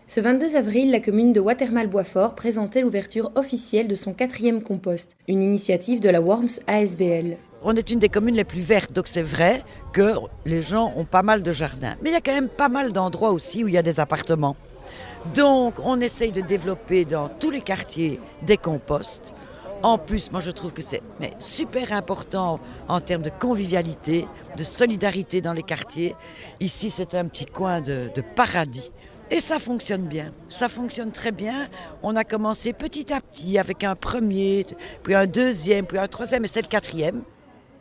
Ce 22 avril, la commune de Watermal-Boisfort présentait l'ouverture officielle de son 4e compost, une initiative de la Worms ASBL. On est une des communes les plus vertes, donc c'est vrai que les gens ont pas mal de jardins. Mais il y a quand même pas mal d'endroits aussi où il y a des appartements. Donc on essaye de développer dans tous les quartiers des composts. En plus, moi je trouve que c'est super important en termes de convivialité, de solidarité dans les quartiers. Ici c'est un petit coin de paradis. Et ça fonctionne bien, ça fonctionne très bien. On a commencé petit à petit avec un premier, puis un deuxième, puis un troisième et c'est le 4e.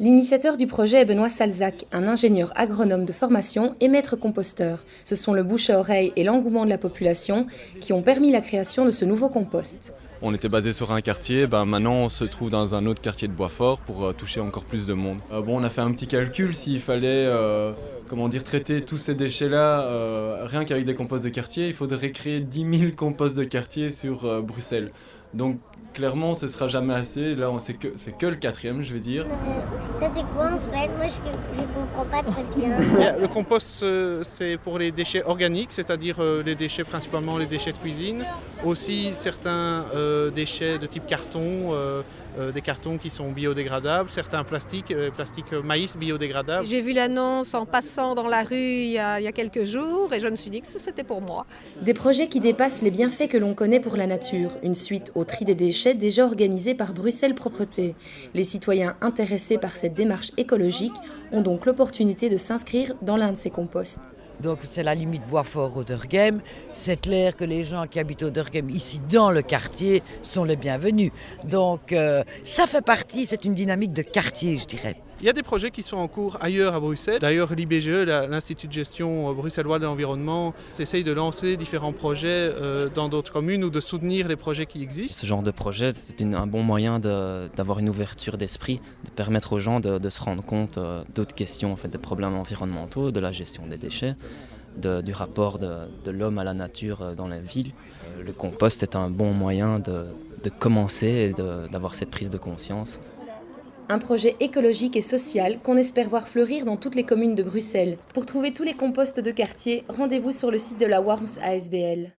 L'initiateur du projet est Benoît Salzac, un ingénieur agronome de formation et maître composteur. Ce sont le bouche à oreille et l'engouement de la population qui ont permis la création de ce nouveau compost. On était basé sur un quartier, maintenant on se trouve dans un autre quartier de Boisfort pour toucher encore plus de monde. On a fait un petit calcul s'il fallait traiter tous ces déchets-là, rien qu'avec des composts de quartier, il faudrait créer 10 000 composts de quartier sur Bruxelles. Donc clairement ce ne sera jamais assez, là c'est que le 4e je vais dire. Ça c'est quoi en fait? Moi je comprends pas très bien. Le compost c'est pour les déchets organiques, c'est-à-dire les déchets principalement les déchets de cuisine. Aussi certains déchets de type carton, des cartons qui sont biodégradables, certains plastiques, maïs biodégradables. J'ai vu l'annonce en passant dans la rue il y a quelques jours et je me suis dit que c'était pour moi. Des projets qui dépassent les bienfaits que l'on connaît pour la nature, une suite au tri des déchets déjà organisée par Bruxelles Propreté. Les citoyens intéressés par cette démarche écologique ont donc l'opportunité de s'inscrire dans l'un de ces composts. Donc c'est la limite Boisfort-Oderghem. C'est clair que les gens qui habitent Oderghem, ici dans le quartier, sont les bienvenus. Donc ça fait partie, c'est une dynamique de quartier, je dirais. Il y a des projets qui sont en cours ailleurs à Bruxelles. D'ailleurs, l'IBGE, l'Institut de gestion bruxellois de l'environnement, essaye de lancer différents projets dans d'autres communes ou de soutenir les projets qui existent. Ce genre de projet, c'est un bon moyen d'avoir une ouverture d'esprit, de permettre aux gens de se rendre compte d'autres questions, en fait, des problèmes environnementaux, de la gestion des déchets, du rapport de l'homme à la nature dans la ville. Le compost est un bon moyen de commencer et d'avoir cette prise de conscience. Un projet écologique et social qu'on espère voir fleurir dans toutes les communes de Bruxelles. Pour trouver tous les composts de quartier, rendez-vous sur le site de la Worms ASBL.